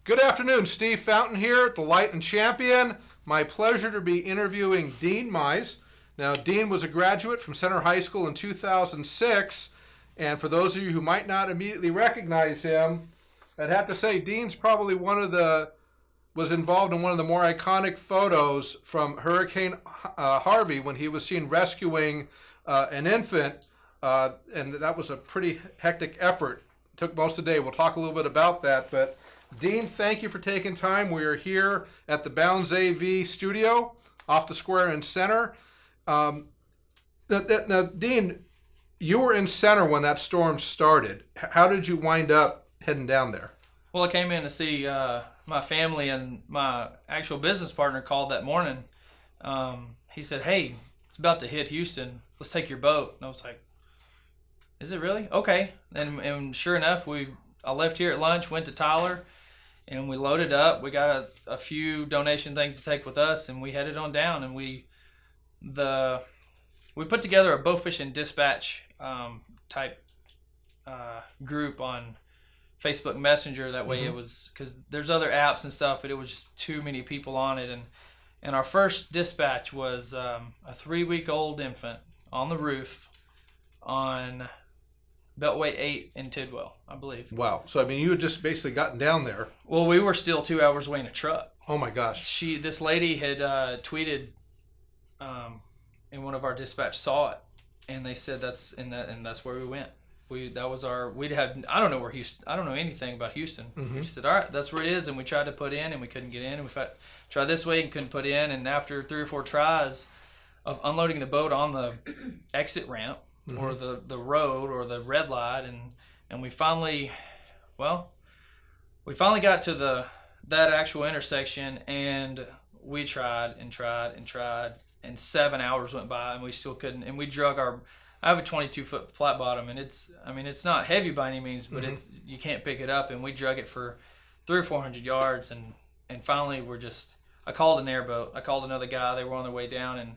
Good afternoon, Steve Fountain here, the Light and Champion. My pleasure to be interviewing Dean Mize. Now, Dean was a graduate from Center High School in 2006, and for those of you who might not immediately recognize him, I'd have to say Dean's probably was involved in one of the more iconic photos from Hurricane Harvey when he was seen rescuing an infant, and that was a pretty hectic effort. It took most of the day. We'll talk a little bit about that, but Dean, thank you for taking time. We are here at the Bounds AV studio off the square in Center. Now, Dean, you were in Center when that storm started. How did you wind up heading down there? Well, I came in to see my family, and my actual business partner called that morning. He said, "Hey, it's about to hit Houston. Let's take your boat." And I was like, "Is it really? Okay." And sure enough, I left here at lunch, went to Tyler, and we loaded up. We got a few donation things to take with us, and we headed on down. And we put together a bow fishing dispatch type group on Facebook Messenger. That way it was, because there's other apps and stuff, but it was just too many people on it. And our first dispatch was a 3-week-old infant on the roof on Beltway 8 in Tidwell, I believe. Wow. So, I mean, you had just basically gotten down there. Well, we were still 2 hours away in a truck. Oh, my gosh. This lady had tweeted, and one of our dispatch saw it, and they said that's where we went. I don't know anything about Houston. She said, all right, that's where it is. And we tried to put in, and we couldn't get in. And we tried this way and couldn't put in. And after 3 or 4 tries of unloading the boat on the exit ramp, or the road or the red light, and we finally got to that actual intersection, and we tried and tried and tried, and 7 hours went by and we still couldn't. And we drug I have a 22-foot flat bottom, and it's not heavy by any means, but you can't pick it up, and we drug it for 300 or 400 yards, and finally I called an airboat. I called another guy. They were on their way down and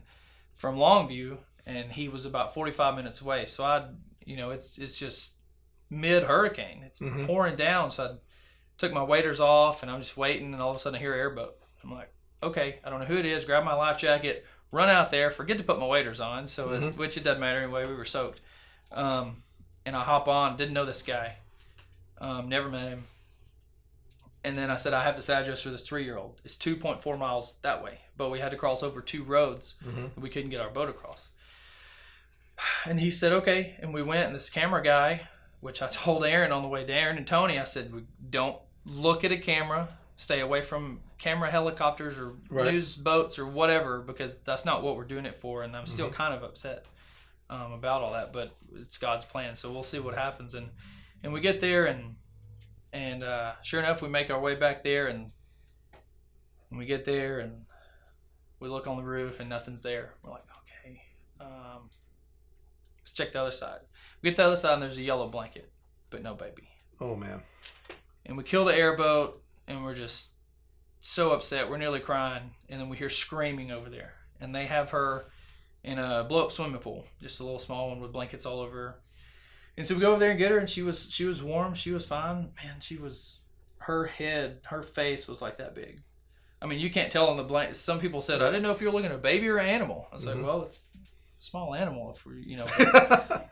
from Longview, and he was about 45 minutes away. So it's just mid-hurricane. It's pouring down. So I took my waders off, and I'm just waiting, and all of a sudden I hear an airboat. I'm like, okay, I don't know who it is. Grab my life jacket, run out there, forget to put my waders on, which it doesn't matter anyway. We were soaked. And I hop on. Didn't know this guy. Never met him. And then I said, I have this address for this 3-year-old. It's 2.4 miles that way. But we had to cross over 2 roads, and we couldn't get our boat across. And he said, okay. And we went, and this camera guy, which I told Aaron on the way down, Aaron and Tony, I said, don't look at a camera. Stay away from camera helicopters or news boats or whatever, because that's not what we're doing it for. And I'm still kind of upset about all that, but it's God's plan. So we'll see what happens. And we get there, and sure enough, we make our way back there, and we get there, and we look on the roof, and nothing's there. We're like, okay, let's check the other side. We get to the other side, and there's a yellow blanket, but no baby. Oh, man. And we kill the airboat, and we're just so upset. We're nearly crying, and then we hear screaming over there. And they have her in a blow-up swimming pool, just a little small one with blankets all over her. And so we go over there and get her, and she was warm. She was fine. Man, her face was like that big. I mean, you can't tell on the blanket. Some people said, I didn't know if you were looking at a baby or an animal. I was like, well, it's a small animal, if we,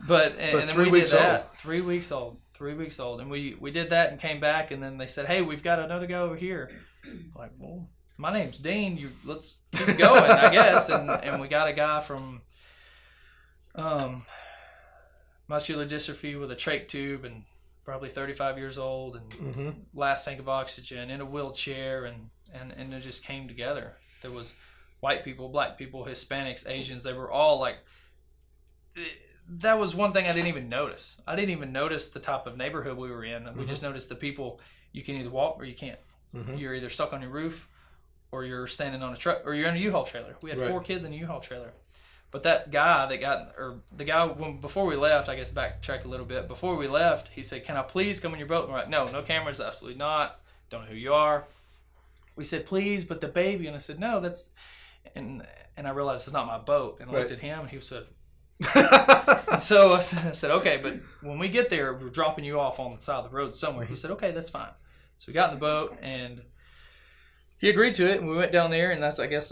But then 3 we weeks did that. old. 3 weeks old. 3 weeks old. And we did that and came back, and then they said, hey, we've got another guy over here. I'm like, well, my name's Dean. Let's keep going, I guess. And we got a guy from muscular dystrophy with a trach tube, and probably 35 years old, and last tank of oxygen, in a wheelchair, and it just came together. There was white people, black people, Hispanics, Asians. They were all like, that was one thing I didn't even notice. I didn't even notice the type of neighborhood we were in. We just noticed the people. You can either walk or you can't. You're either stuck on your roof, or you're standing on a truck, or you're in a U-Haul trailer. We had 4 kids in a U-Haul trailer. But that guy before we left, I guess backtrack a little bit. Before we left, he said, can I please come in your boat? And we're like, no cameras, absolutely not. Don't know who you are. We said, please, but the baby. And I said, no, that's, and I realized it's not my boat. And I looked at him, and he said, and so I said, okay, but when we get there, we're dropping you off on the side of the road somewhere. He said, okay, that's fine. So we got in the boat, and he agreed to it, and we went down there, and I guess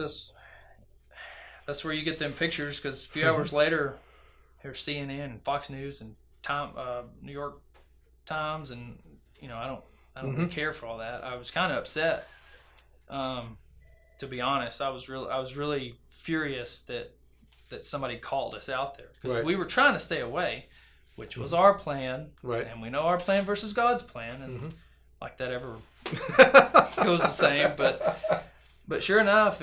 that's where you get them pictures, because a few hours later, there's CNN and Fox News and New York Times, and I don't really care for all that. I was kind of upset, to be honest. I was really furious that somebody called us out there, because we were trying to stay away, which was our plan, and we know our plan versus God's plan, and like that ever goes the same. But sure enough,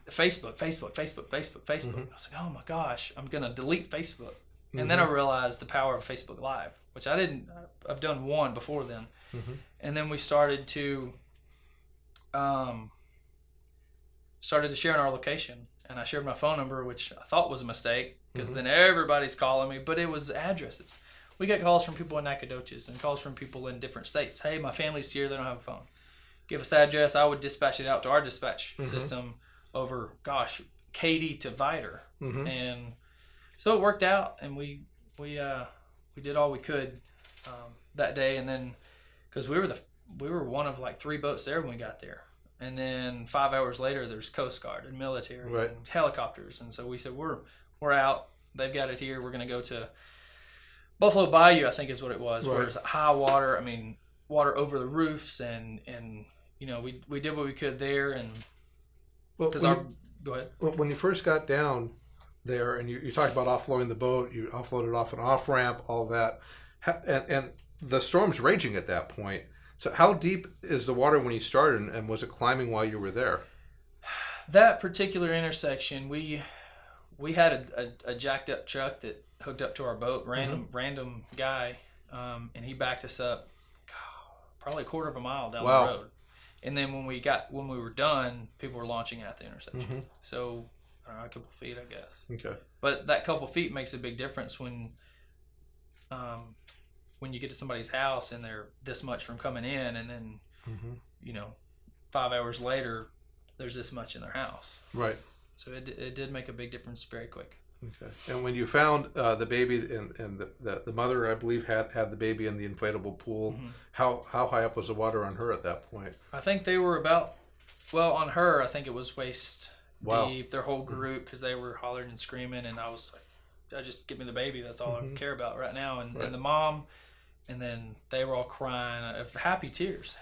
Facebook. I was like, oh my gosh, I'm gonna delete Facebook. And then I realized the power of Facebook Live, which I've done one before then. And then we started to sharing our location, and I shared my phone number, which I thought was a mistake, because then everybody's calling me, but it was addresses. We get calls from people in Nacogdoches and calls from people in different states. Hey, my family's here, they don't have a phone. Give us the address. I would dispatch it out to our dispatch system over, Katy to Vider. And so it worked out, and we did all we could that day. And then, because we were one of like 3 boats there when we got there, and then 5 hours later there's Coast Guard and military and helicopters, and so we said we're out. They've got it here. We're gonna go to Buffalo Bayou, I think is what it was, where it's high water. I mean, water over the roofs, and we did what we could there. And go ahead. Well, when you first got down there, and you talked about offloading the boat, you offloaded off an off ramp, all that, and the storm's raging at that point. So how deep is the water when you started, and was it climbing while you were there? That particular intersection, we had a jacked up truck that hooked up to our boat, random guy, and he backed us up probably a quarter of a mile down the road. And then when we were done, people were launching at the intersection. So I don't know, a couple feet, I guess. Okay. But that couple feet makes a big difference when you get to somebody's house and they're this much from coming in, and then 5 hours later there's this much in their house. Right. So it did make a big difference very quick. Okay. And when you found the baby, and the mother, I believe, had the baby in the inflatable pool, how high up was the water on her at that point? I think they were on her, I think it was waist deep, their whole group, because they were hollering and screaming, and I was like, just give me the baby, that's all I care about right now. And the mom, and then they were all crying of happy tears,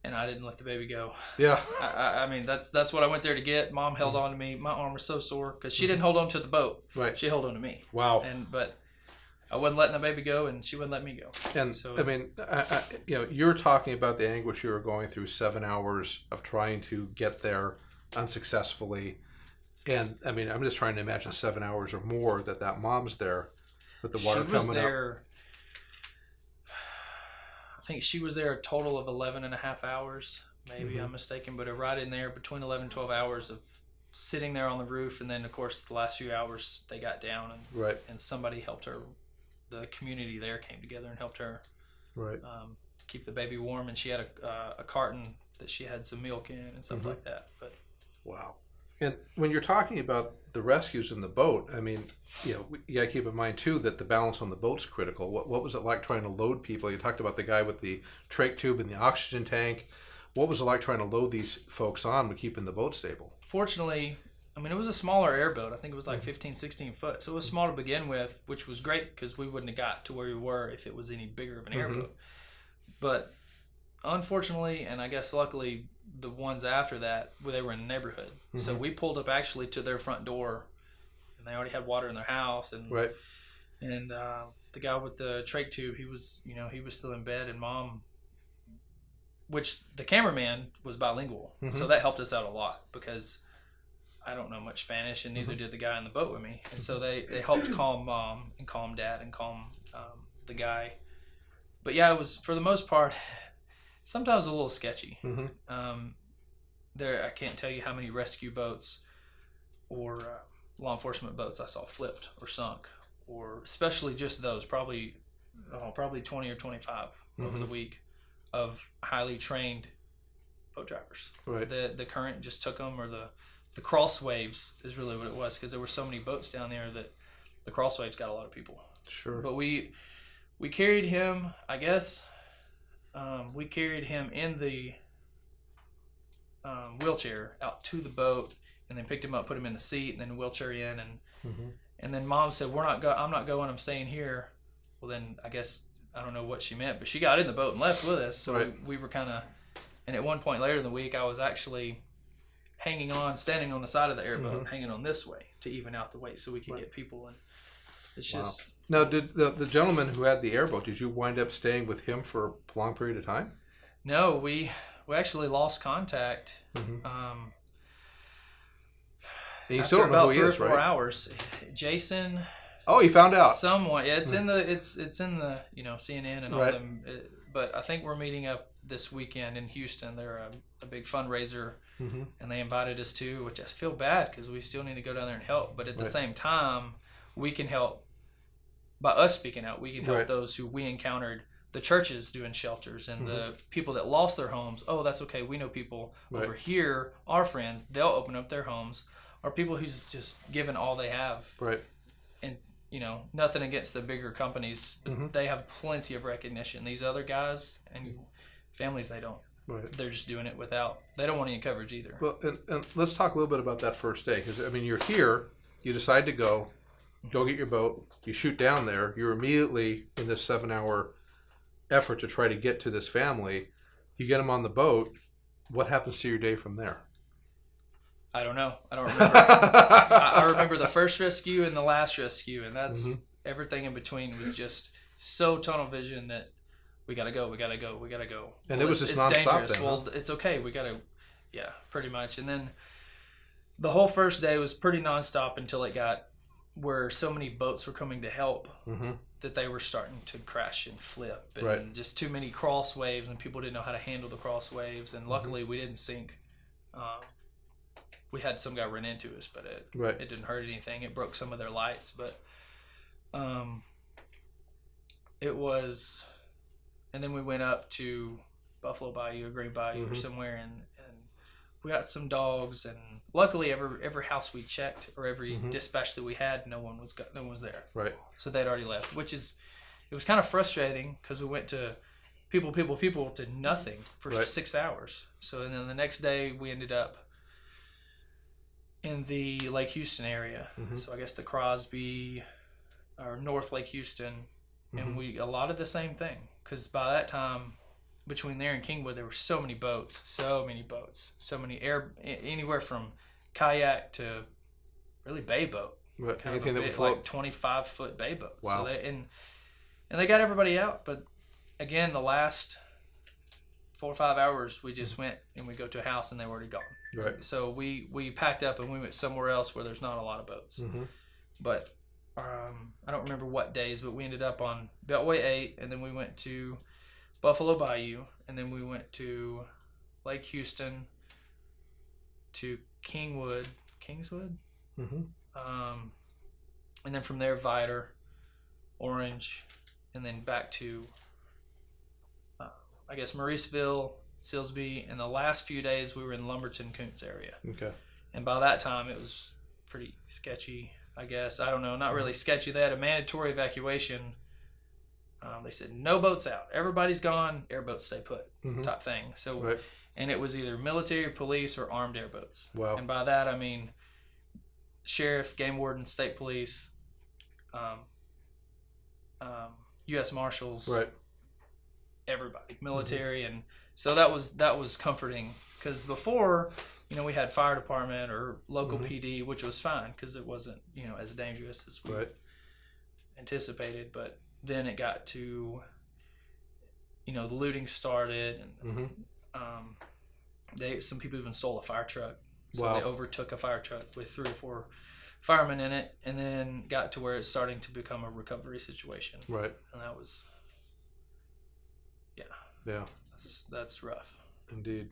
and I didn't let the baby go. Yeah. I mean, that's what I went there to get. Mom held on to me. My arm was so sore because she didn't hold on to the boat. Right. She held on to me. Wow. But I wasn't letting the baby go, and she wouldn't let me go. And so, I mean, you're talking about the anguish you were going through, 7 hours of trying to get there unsuccessfully. And I mean, I'm just trying to imagine 7 hours or more that mom's there with the water coming up. I think she was there a total of 11 and a half hours. Maybe I'm mistaken, but right in there between 11 and 12 hours of sitting there on the roof. And then, of course, the last few hours they got down, and somebody helped her. The community there came together and helped her keep the baby warm. And she had a carton that she had some milk in and stuff like that. But wow. And when you're talking about the rescues in the boat, I mean, you got to keep in mind, too, that the balance on the boat's critical. What was it like trying to load people? You talked about the guy with the trach tube and the oxygen tank. What was it like trying to load these folks on to keeping the boat stable? Fortunately, I mean, it was a smaller airboat. I think it was like 15, 16 foot. So it was small to begin with, which was great because we wouldn't have got to where we were if it was any bigger of an airboat. But unfortunately, and I guess luckily, the ones after that, they were in a neighborhood. So we pulled up actually to their front door, and they already had water in their house. And and the guy with the trach tube, he was still in bed, and Mom, which the cameraman was bilingual, so that helped us out a lot because I don't know much Spanish, and neither did the guy in the boat with me. And so they helped calm Mom and calm Dad and calm the guy. But yeah, it was, for the most part, sometimes a little sketchy. I can't tell you how many rescue boats or law enforcement boats I saw flipped or sunk, or especially just those, probably 20 or 25 over the week of highly trained boat drivers. Right. The current just took them, or the cross waves is really what it was, because there were so many boats down there that the cross waves got a lot of people. Sure. But we carried him, I guess, we carried him in the wheelchair out to the boat, and then picked him up, put him in the seat, and then wheelchair in, and then Mom said, I'm not going, I'm staying here. Well, then I guess I don't know what she meant, but she got in the boat and left with us. So we were kind of, and at one point later in the week, I was actually standing on the side of the airboat, hanging on this way to even out the weight so we could get people in. It's just. Now, did the gentleman who had the airboat, did you wind up staying with him for a long period of time? No, we actually lost contact. And you still don't know who he is, right? About 3 or 4 hours. Jason. Oh, you found out. Someone. Yeah, it's in the CNN and all them. But I think we're meeting up this weekend in Houston. They're a big fundraiser, and they invited us to, which I feel bad because we still need to go down there and help. But at the same time, we can help. By us speaking out, we can help those who we encountered. The churches doing shelters and the people that lost their homes. Oh, that's okay. We know people over here, our friends, they'll open up their homes. Or people who's just given all they have. Right. And, nothing against the bigger companies. But they have plenty of recognition. These other guys and families, they don't. Right. They're just doing it they don't want any coverage either. Well, and let's talk a little bit about that first day. Because, you're here, you decide to go get your boat, you shoot down there, you're immediately in this 7-hour effort to try to get to this family. You get them on the boat. What happens to your day from there? I don't know. I don't remember. I remember the first rescue and the last rescue, and that's everything in between was just so tunnel vision that we gotta go. And it was just nonstop then. Well, it's okay. We gotta, pretty much. And then the whole first day was pretty nonstop until it got where so many boats were coming to help that they were starting to crash and flip, and just too many cross waves, and people didn't know how to handle the cross waves. And luckily, we didn't sink. We had some guy run into us, but it didn't hurt anything. It broke some of their lights, but it was. And then we went up to Buffalo Bayou or Green Bayou or somewhere, and we got some dogs. And luckily, every house we checked or every dispatch that we had, no one was there. Right. So they'd already left, it was kind of frustrating because we went to people to nothing for 6 hours. So and then the next day we ended up in the Lake Houston area. So I guess the Crosby or North Lake Houston, and a lot of the same thing, because by that time between there and Kingwood there were so many boats, anywhere from kayak to really bay boat, anything that would float, like 25-foot bay boats. Wow. So they got everybody out, but again, the last 4 or 5 hours we just went and we go to a house and they were already gone. Right. So we packed up and we went somewhere else where there's not a lot of boats. But I don't remember what days, but we ended up on Beltway 8, and then we went to Buffalo Bayou, and then we went to Lake Houston, to Kingswood, and then from there Vidor, Orange, and then back to I guess Mauriceville, Silsbee, and the last few days we were in Lumberton, Koontz area. Okay. And by that time it was pretty sketchy, I guess. I don't know, not really sketchy. They had a mandatory evacuation. They said no boats out, everybody's gone, airboats stay put, type thing. So, and it was either military, police, or armed airboats. Wow. And by that I mean sheriff, game warden, state police, U.S. Marshals, everybody, military, and so that was comforting, because before, we had fire department or local PD, which was fine because it wasn't as dangerous as we anticipated. But then it got to the looting started, and some people even stole a fire truck. So they overtook a fire truck with 3 or 4 firemen in it, and then got to where it's starting to become a recovery situation. Right. And that was, yeah, that's rough. Indeed.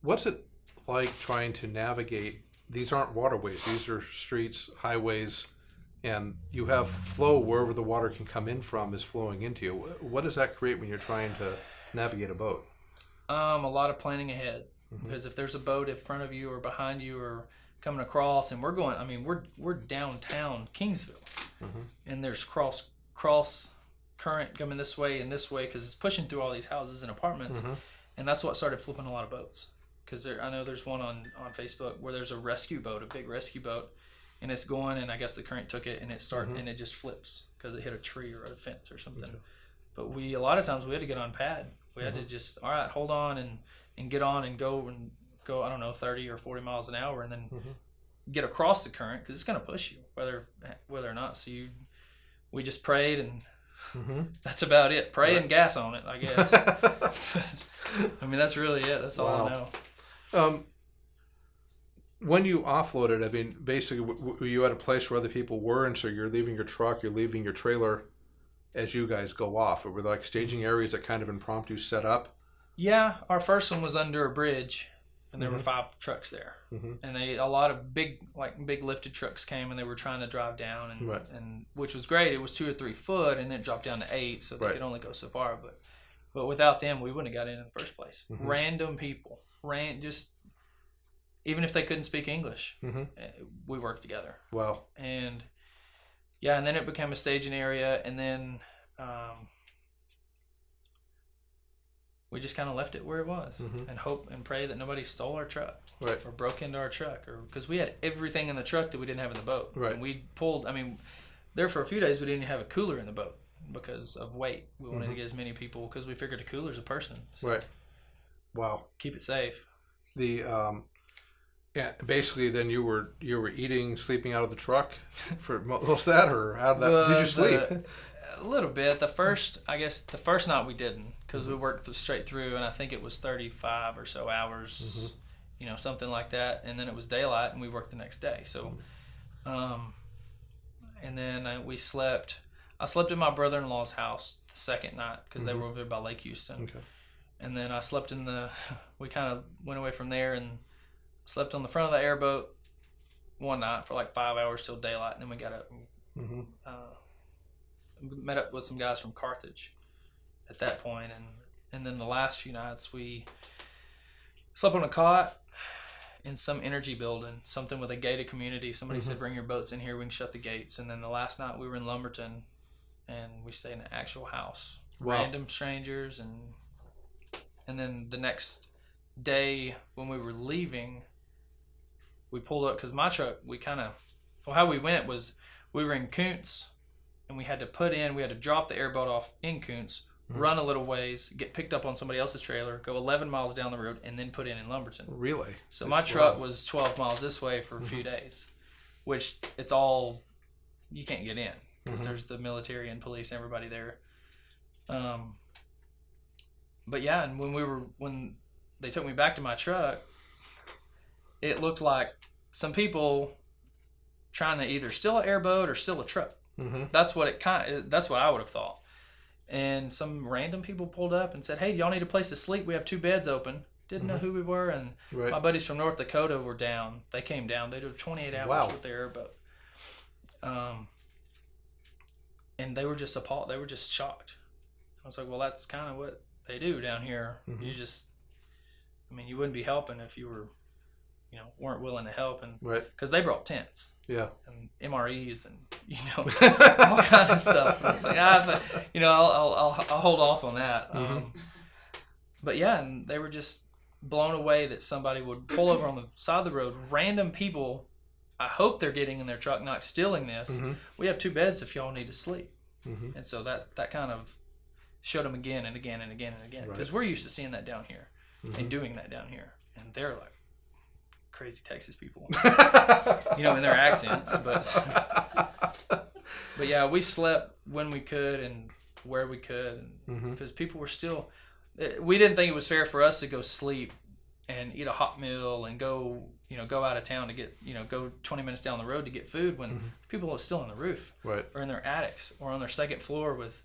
What's it like trying to navigate? These aren't waterways; these are streets, highways, and you have flow wherever the water can come in from is flowing into you. What does that create when you're trying to navigate a boat? A lot of planning ahead, because if there's a boat in front of you or behind you or coming across, and we're downtown Kingsville, and there's cross current coming this way and this way because it's pushing through all these houses and apartments, and that's what started flipping a lot of boats. Because I know there's one on Facebook where there's a rescue boat, a big rescue boat, and it's going, and I guess the current took it, and and it just flips because it hit a tree or a fence or something. Okay. But a lot of times we had to get on pad. We had to just, all right, hold on and get on and go, I don't know, 30 or 40 miles an hour, and then get across the current because it's going to push you whether or not. So we just prayed, and that's about it. Pray and gas on it, I guess. I mean, that's really it. That's all I know. When you offloaded, I mean, basically, were you at a place where other people were, and so you're leaving your truck, you're leaving your trailer as you guys go off? Or were there like staging areas that kind of impromptu set up? Yeah, our first one was under a bridge, and there were 5 trucks there, and a lot of big lifted trucks came, and they were trying to drive down, and which was great. It was 2 or 3 foot, and then it dropped down to 8, so they could only go so far. But without them, we wouldn't have got in the first place. Random people, just even if they couldn't speak English, we worked together. Wow. And yeah, and then it became a staging area, and then we just kind of left it where it was and hope and pray that nobody stole our truck or broke into our truck, or because we had everything in the truck that we didn't have in the boat. Right. And we pulled, I mean, there for a few days we didn't even have a cooler in the boat because of weight. We wanted to get as many people because we figured a cooler's a person. So right. Wow. keep it safe. Yeah, basically then you were eating, sleeping out of the truck for most of that, or how did that? Did you sleep? A little bit. The first night we didn't, because we worked straight through, and I think it was 35 or so hours, something like that. And then it was daylight, and we worked the next day. So, and then we slept. I slept at my brother-in-law's house the second night because they were over there by Lake Houston. Okay. And then I slept we kind of went away from there and slept on the front of the airboat one night for like 5 hours till daylight, and then we got up and met up with some guys from Carthage at that point, and then the last few nights we slept on a cot in some energy building, something with a gated community. Somebody said, bring your boats in here, we can shut the gates. And then the last night we were in Lumberton, and we stayed in an actual house. Wow. Random strangers, and then the next day when we were leaving, we pulled up because my truck, how we went was we were in Koontz, and we had to drop the airboat off in Koontz, run a little ways, get picked up on somebody else's trailer, go 11 miles down the road, and then put in Lumberton. Really? So my truck was 12 miles this way for a few days, which it's all, you can't get in because there's the military and police and everybody there. But yeah, and when they took me back to my truck, it looked like some people trying to either steal an airboat or steal a truck. That's what that's what I would have thought. And some random people pulled up and said, "Hey, y'all need a place to sleep? We have 2 beds open." Didn't know who we were, and my buddies from North Dakota were down. They came down. They did 28 hours with their airboat. And they were just appalled. They were just shocked. I was like, well, that's kind of what they do down here. You you wouldn't be helping if you were, weren't willing to help, and because they brought tents, and MREs, and all kind of stuff. And I was like, I'll hold off on that. But yeah, and they were just blown away that somebody would pull over on the side of the road. Random people. I hope they're getting in their truck, not stealing this. We have 2 beds if y'all need to sleep. And so that kind of showed them again and again and again and again, because we're used to seeing that down here and doing that down here, and they're like crazy Texas people, in their accents. But yeah, we slept when we could and where we could, because people were still. We didn't think it was fair for us to go sleep and eat a hot meal and go out of town to get, go 20 minutes down the road to get food when people are still on the roof, or in their attics or on their second floor with,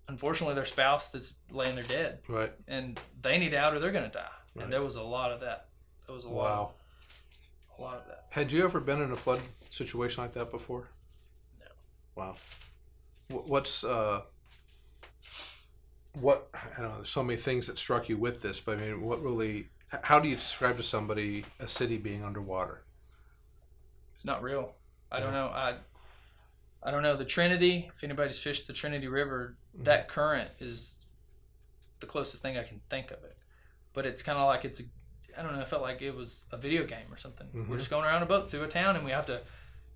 unfortunately, their spouse that's laying there dead, and they need out or they're going to die. And there was a lot of that. There was a lot of that. Had you ever been in a flood situation like that before? No. Wow. What's what, I don't know, there's so many things that struck you with this, but I mean, how do you describe to somebody a city being underwater? It's not real. I don't know. I don't know, the Trinity, if anybody's fished the Trinity River, that current is the closest thing I can think of it. But it's kind of like I don't know, it felt like it was a video game or something. We're just going around a boat through a town, and we have to,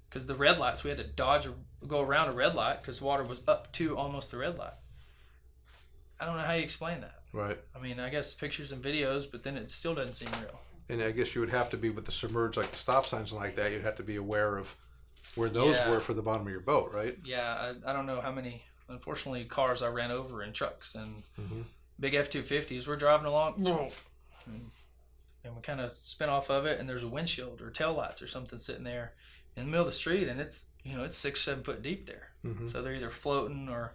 because the red lights, we had to go around a red light because water was up to almost the red light. I don't know how you explain that. Right. I mean, I guess pictures and videos, but then it still doesn't seem real. And I guess you would have to be with the submerged, like the stop signs and like that. You'd have to be aware of where those were for the bottom of your boat, right? Yeah, I don't know how many, unfortunately, cars I ran over in trucks and big F-250s. We're driving along, and we kind of spin off of it, and there's a windshield or tail lights or something sitting there in the middle of the street, and it's 6-7 foot deep there. So they're either floating or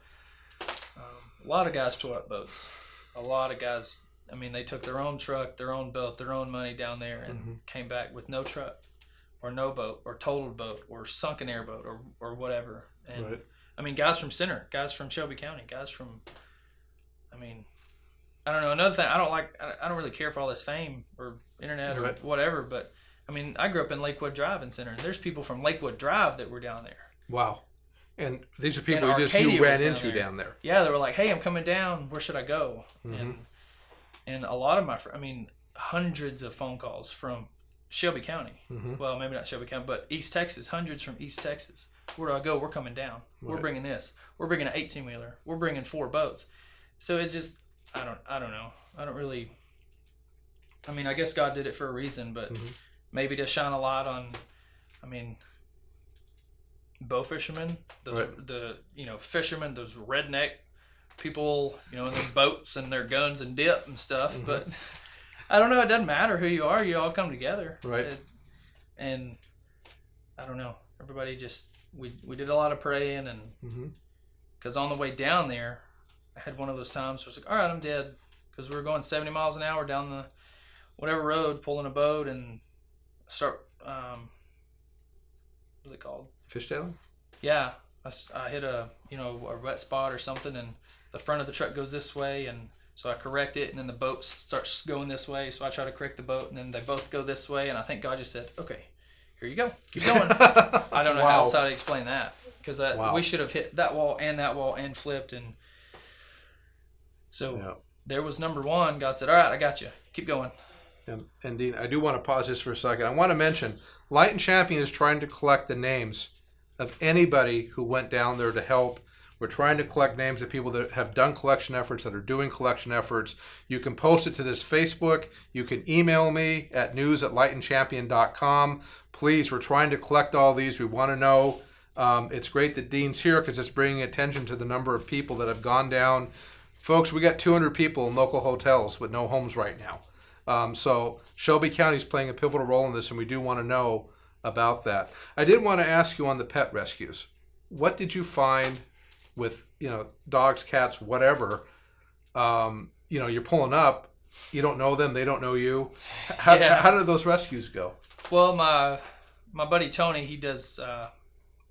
a lot of guys tore up boats. A lot of guys. I mean, they took their own truck, their own boat, their own money down there, and came back with no truck, or no boat, or totaled boat, or sunken airboat, or whatever. And I mean, guys from Center, guys from Shelby County, guys from. I mean, I don't know. Another thing, I don't really care for all this fame or internet or whatever, but I mean, I grew up in Lakewood Drive in Center, and there's people from Lakewood Drive that were down there. Wow. And these are people you ran into down there. Yeah, they were like, "Hey, I'm coming down. Where should I go?" And a lot of my hundreds of phone calls from Shelby County. Well, maybe not Shelby County, but East Texas. Hundreds from East Texas. Where do I go? We're coming down. We're bringing this. We're bringing an 18-wheeler. We're bringing 4 boats. So it's just, I don't know. I don't really. I mean, I guess God did it for a reason, but maybe to shine a light on. I mean, bow fishermen, the fishermen, those redneck people, in their boats and their guns and dip and stuff. But I don't know. It doesn't matter who you are. You all come together. Right. And I don't know. Everybody just, we did a lot of praying, and because on the way down there, I had one of those times where it's like, all right, I'm dead, because we were going 70 miles an hour down the whatever road, pulling a boat, and start, what's it called? Fishtailing? Yeah. I hit a wet spot or something, and the front of the truck goes this way, and so I correct it, and then the boat starts going this way, so I try to correct the boat, and then they both go this way, and I think God just said, okay, here you go, keep going. I don't know how else to explain that, because we should have hit that wall and flipped, and so there was number one. God said, all right, I got you, keep going. And Dean, I do want to pause this for a second. I want to mention, Light and Champion is trying to collect the names of anybody who went down there to help. We're trying to collect names of people that have done collection efforts, that are doing collection efforts. You can post it to this Facebook. You can email me at news@lightandchampion.com. Please, we're trying to collect all these. We want to know. It's great that Dean's here because it's bringing attention to the number of people that have gone down. Folks, we got 200 people in local hotels with no homes right now. So Shelby County is playing a pivotal role in this, and we do want to know about that. I did want to ask you on the pet rescues. What did you find with, dogs, cats, whatever? You're pulling up, you don't know them, they don't know you. How did those rescues go? Well, my buddy Tony, he does what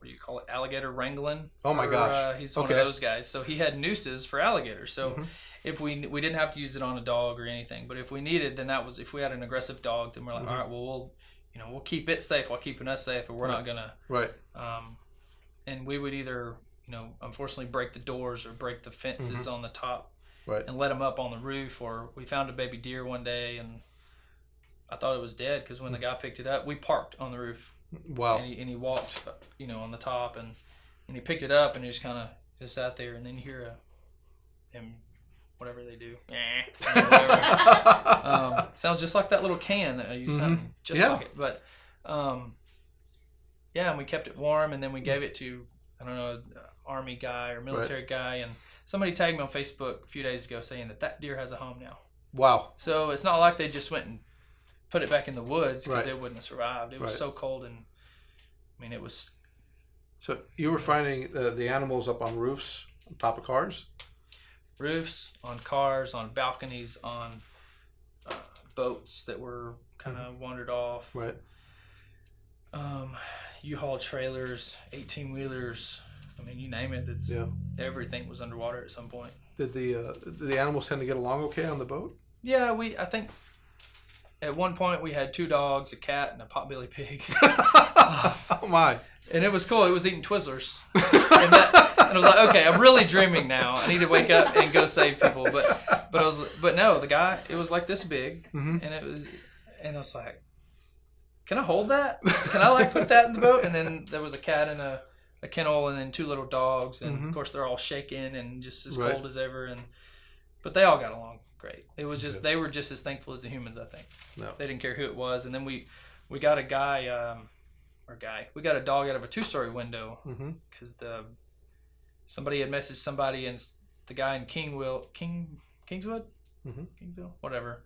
do you call it, alligator wrangling. Oh my gosh. He's one of those guys. So he had nooses for alligators. So if we didn't have to use it on a dog or anything, but if we needed, then that was, if we had an aggressive dog, then we're like, all right, well, we'll keep it safe while keeping us safe, and we're not gonna. Right. And we would either, unfortunately break the doors or break the fences on the top, and let them up on the roof. Or we found a baby deer one day, and I thought it was dead because when the guy picked it up, we parked on the roof. Wow. And he walked, on the top, and he picked it up, and he just kind of just sat there, and then you hear him. Whatever they do. Sounds just like that little can that I use hunting. Just like it. But, and we kept it warm, and then we gave it to, I don't know, Army guy or military guy, and somebody tagged me on Facebook a few days ago saying that deer has a home now. Wow. So it's not like they just went and put it back in the woods because it wouldn't have survived. It was so cold, and, it was... So you were finding the animals up on roofs, on top of cars? Roofs, on cars, on balconies, on boats that were kind of wandered off. Right. U-Haul trailers, 18-wheelers. You name it. Everything was underwater at some point. Did the animals tend to get along okay on the boat? Yeah, I think At one point, we had 2 dogs, a cat, and a potbelly pig. Oh my! And it was cool. It was eating Twizzlers. And I was like, okay, I'm really dreaming now. I need to wake up and go save people. But no, the guy, it was like this big, and I was like, can I hold that? Can I like put that in the boat? And then there was a cat in a kennel, and then 2 little dogs, and of course they're all shaking and just as cold as ever. But they all got along great. It was just they were just as thankful as the humans, I think. No. They didn't care who it was. And then we got a we got a dog out of a 2-story window because somebody had messaged somebody, and the guy in Kingswood, Kingsville, whatever,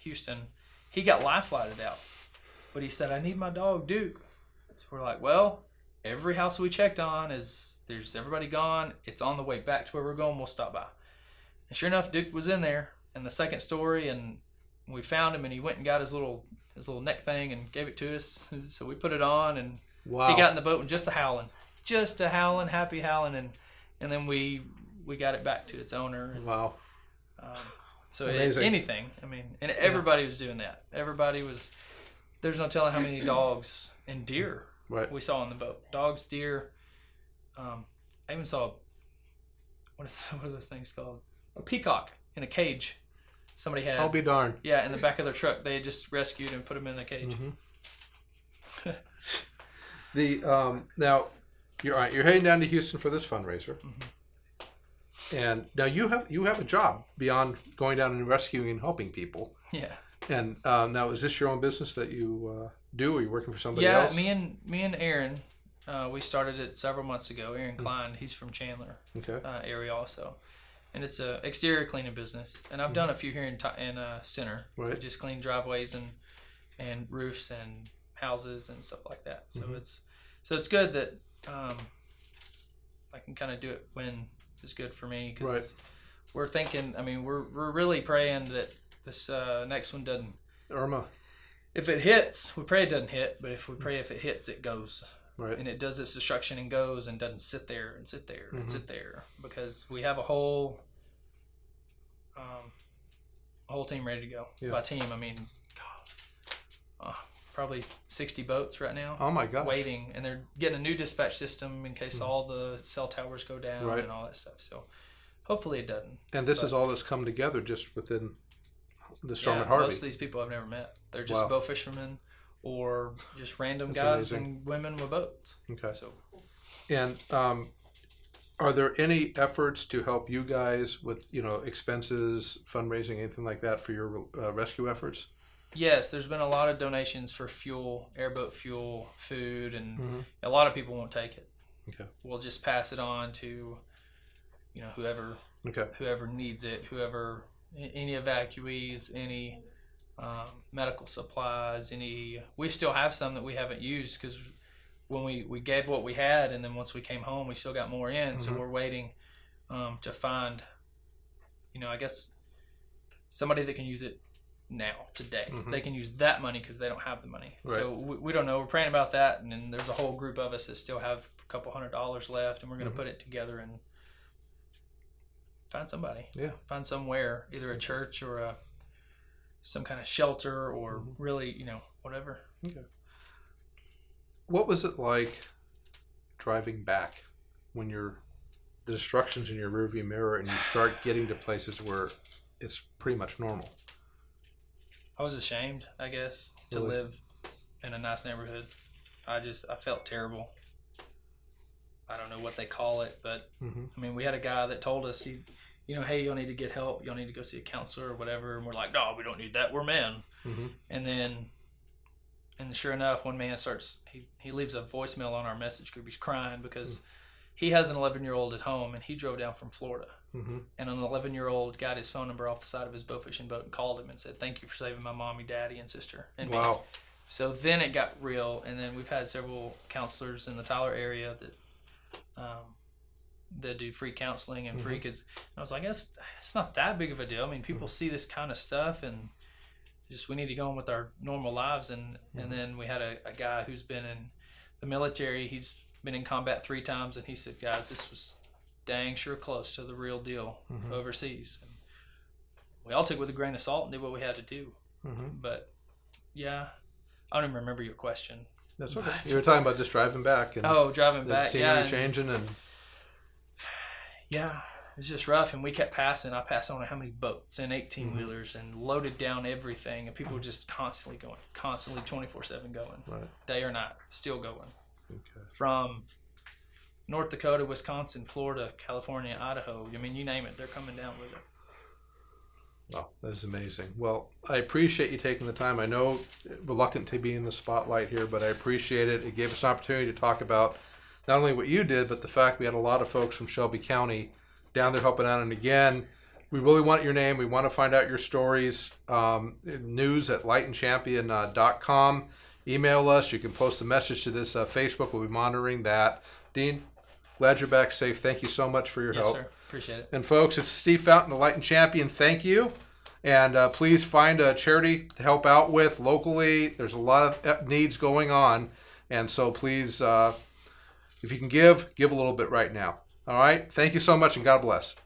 Houston, he got life flighted out, but he said, I need my dog Duke. So we're like, well, every house we checked on there's everybody gone. It's on the way back to where we're going. We'll stop by. And sure enough, Duke was in there in the 2nd story, and we found him, and he went and got his little neck thing and gave it to us. So we put it on, and he got in the boat and just a howling, happy howling, and then we got it back to its owner. And, wow. So anything, I mean, and everybody was doing that. Everybody was. There's no telling how many dogs and deer we saw on the boat. Dogs, deer. I even saw what are those things called? A peacock in a cage. Somebody had. I'll be darned. Yeah, in the back of their truck, they had just rescued and put him in the cage. Now you're heading down to Houston for this fundraiser, and now you have a job beyond going down and rescuing and helping people. Yeah. And now, is this your own business that you do, or are you working for somebody else? Yeah, me and Aaron, we started it several months ago. Aaron Klein, he's from Chandler area also. And it's a exterior cleaning business, and I've done a few here in Center. Right. Just clean driveways and roofs and houses and stuff like that. So it's good that I can kind of do it when it's good for me, because we're thinking. I mean, we're really praying that this next one doesn't. Irma. If it hits, we pray it doesn't hit. But if we pray if it hits, it goes. Right. And it does its destruction and goes, and doesn't sit there and sit there and sit there, because we have a whole team ready to go. Yeah. By team, I mean, probably 60 boats right now. Oh my gosh. Waiting, and they're getting a new dispatch system in case all the cell towers go down and all that stuff. So hopefully it doesn't. And this is all that's come together just within the storm at Harvey. Most of these people I've never met. They're just boat fishermen. Or just random guys and women with boats. Okay. So, and are there any efforts to help you guys with expenses, fundraising, anything like that for your rescue efforts? Yes, there's been a lot of donations for fuel, airboat fuel, food, and a lot of people won't take it. Okay. We'll just pass it on to whoever needs it, any evacuees, any. Medical supplies, we still have some that we haven't used, because when we gave what we had, and then once we came home we still got more in, so we're waiting to find I guess somebody that can use it now today. They can use that money because they don't have the money. So we don't know. We're praying about that, and then there's a whole group of us that still have a couple $100 left, and we're going to put it together and find somebody. Find somewhere, either a church or some kind of shelter, or really, whatever. Okay. What was it like driving back when the destruction's in your rearview mirror and you start getting to places where it's pretty much normal? I was ashamed, I guess, to live in a nice neighborhood. I felt terrible. I don't know what they call it, but I mean, we had a guy that told us, hey, y'all need to get help. Y'all need to go see a counselor or whatever. And we're like, no, we don't need that. We're men. And sure enough, one man starts, he leaves a voicemail on our message group. He's crying because he has an 11-year-old at home, and he drove down from Florida. And an 11-year-old got his phone number off the side of his bow fishing boat and called him and said, thank you for saving my mommy, daddy, and sister. And me. So then it got real. And then we've had several counselors in the Tyler area that do free counseling and free, because I was like, it's not that big of a deal. I mean, people see this kind of stuff, and just we need to go on with our normal lives. And then we had a guy who's been in the military. He's been in combat 3 times, and he said, guys, this was dang sure close to the real deal overseas. And we all took it with a grain of salt and did what we had to do. But yeah, I don't even remember your question. That's okay. You were talking about just driving back and Driving the back, scenery changing and yeah, it was just rough. And we kept passing. I passed on how many boats and 18-wheelers and loaded down everything. And people were just constantly going, constantly 24/7 going, day or night, still going. Okay. From North Dakota, Wisconsin, Florida, California, Idaho. I mean, you name it, they're coming down with it. Wow, that is amazing. Well, I appreciate you taking the time. I know reluctant to be in the spotlight here, but I appreciate it. It gave us an opportunity to talk about not only what you did, but the fact we had a lot of folks from Shelby County down there helping out. And again, we really want your name. We want to find out your stories. News at lightandchampion.com. Email us. You can post a message to this Facebook. We'll be monitoring that. Dean, glad you're back safe. Thank you so much for your help. Yes, sir. Appreciate it. And folks, it's Steve Fountain, the Light and Champion. Thank you. And please find a charity to help out with locally. There's a lot of needs going on. And so please, if you can give a little bit right now. All right. Thank you so much and God bless.